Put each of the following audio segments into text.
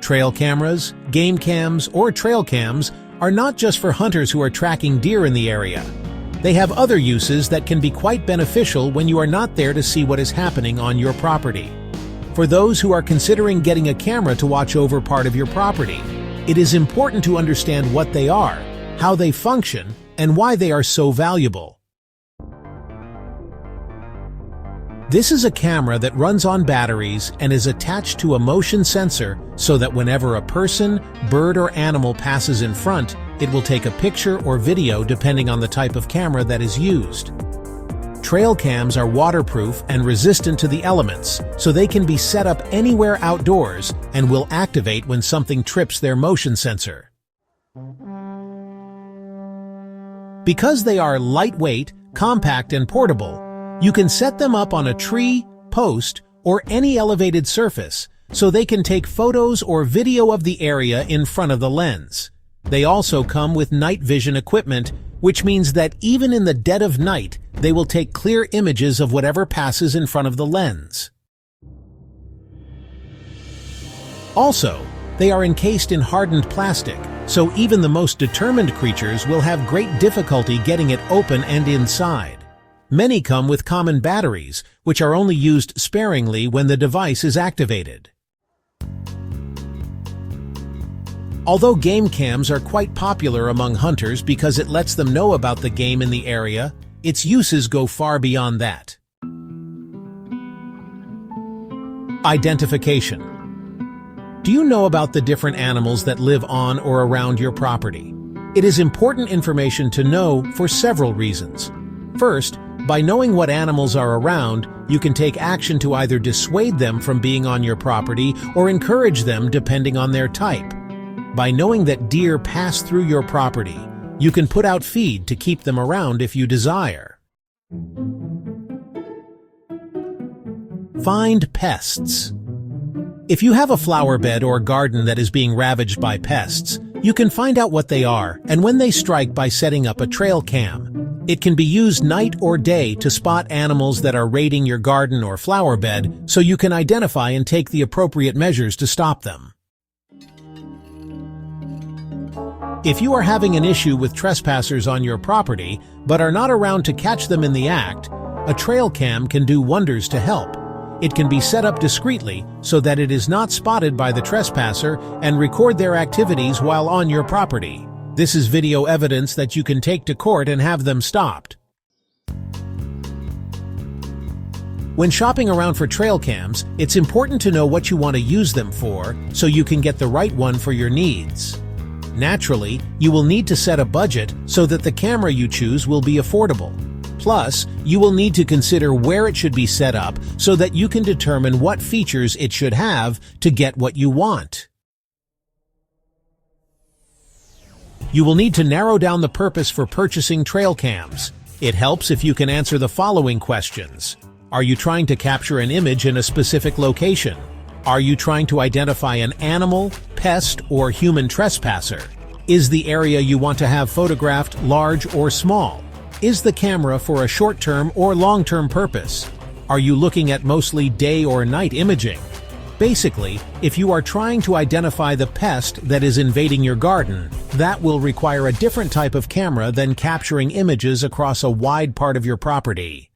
Trail cameras, game cams, or trail cams are not just for hunters who are tracking deer in the area. They have other uses that can be quite beneficial when you are not there to see what is happening on your property. For those who are considering getting a camera to watch over part of your property, it is important to understand what they are, how they function, and why they are so valuable. This is a camera that runs on batteries and is attached to a motion sensor so that whenever a person, bird, or animal passes in front, it will take a picture or video depending on the type of camera that is used. Trail cams are waterproof and resistant to the elements, so they can be set up anywhere outdoors and will activate when something trips their motion sensor. Because they are lightweight, compact, and portable, you can set them up on a tree, post, or any elevated surface, so they can take photos or video of the area in front of the lens. They also come with night vision equipment, which means that even in the dead of night, they will take clear images of whatever passes in front of the lens. Also, they are encased in hardened plastic, so even the most determined creatures will have great difficulty getting it open and inside. Many come with common batteries, which are only used sparingly when the device is activated. Although game cams are quite popular among hunters because it lets them know about the game in the area, its uses go far beyond that. Identification. Do you know about the different animals that live on or around your property? It is important information to know for several reasons. First, by knowing what animals are around, you can take action to either dissuade them from being on your property or encourage them depending on their type. By knowing that deer pass through your property, you can put out feed to keep them around if you desire. Find pests. If you have a flower bed or garden that is being ravaged by pests, you can find out what they are and when they strike by setting up a trail cam. It can be used night or day to spot animals that are raiding your garden or flower bed, so you can identify and take the appropriate measures to stop them. If you are having an issue with trespassers on your property, but are not around to catch them in the act, a trail cam can do wonders to help. It can be set up discreetly so that it is not spotted by the trespasser and record their activities while on your property. This is video evidence that you can take to court and have them stopped. When shopping around for trail cams, it's important to know what you want to use them for so you can get the right one for your needs. Naturally, you will need to set a budget so that the camera you choose will be affordable. Plus, you will need to consider where it should be set up so that you can determine what features it should have to get what you want. You will need to narrow down the purpose for purchasing trail cams. It helps if you can answer the following questions. Are you trying to capture an image in a specific location? Are you trying to identify an animal, pest, or human trespasser? Is the area you want to have photographed large or small? Is the camera for a short-term or long-term purpose? Are you looking at mostly day or night imaging? Basically, if you are trying to identify the pest that is invading your garden, that will require a different type of camera than capturing images across a wide part of your property.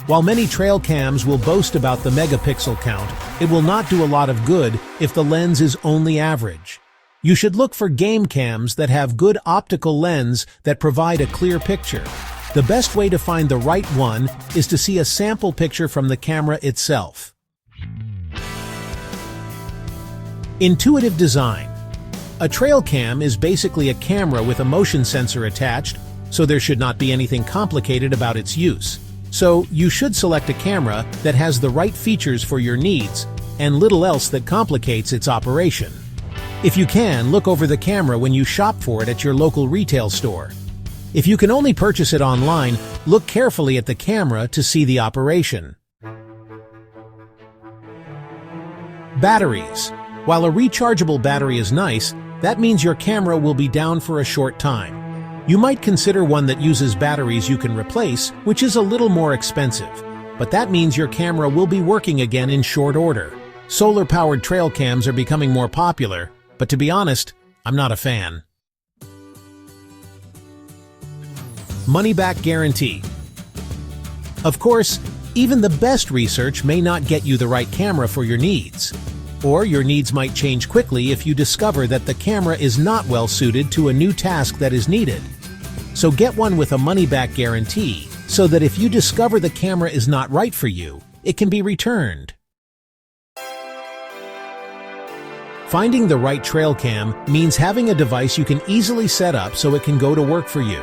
While many trail cams will boast about the megapixel count, it will not do a lot of good if the lens is only average. You should look for game cams that have good optical lens that provide a clear picture. The best way to find the right one is to see a sample picture from the camera itself. Intuitive design. A trail cam is basically a camera with a motion sensor attached, so there should not be anything complicated about its use. So you should select a camera that has the right features for your needs and little else that complicates its operation. If you can, look over the camera when you shop for it at your local retail store. If you can only purchase it online, look carefully at the camera to see the operation. Batteries. While a rechargeable battery is nice, that means your camera will be down for a short time. You might consider one that uses batteries you can replace, which is a little more expensive, but that means your camera will be working again in short order. Solar-powered trail cams are becoming more popular, but to be honest, I'm not a fan. Money-back guarantee. Of course, even the best research may not get you the right camera for your needs. Or your needs might change quickly if you discover that the camera is not well suited to a new task that is needed. So get one with a money-back guarantee, so that if you discover the camera is not right for you, it can be returned. Finding the right trail cam means having a device you can easily set up so it can go to work for you.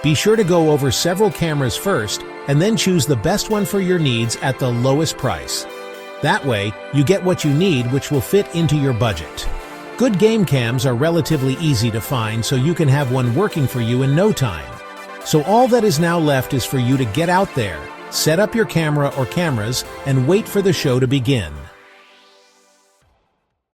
Be sure to go over several cameras first and then choose the best one for your needs at the lowest price. That way, you get what you need, which will fit into your budget. Good game cams are relatively easy to find, so you can have one working for you in no time. So all that is now left is for you to get out there, set up your camera or cameras, and wait for the show to begin.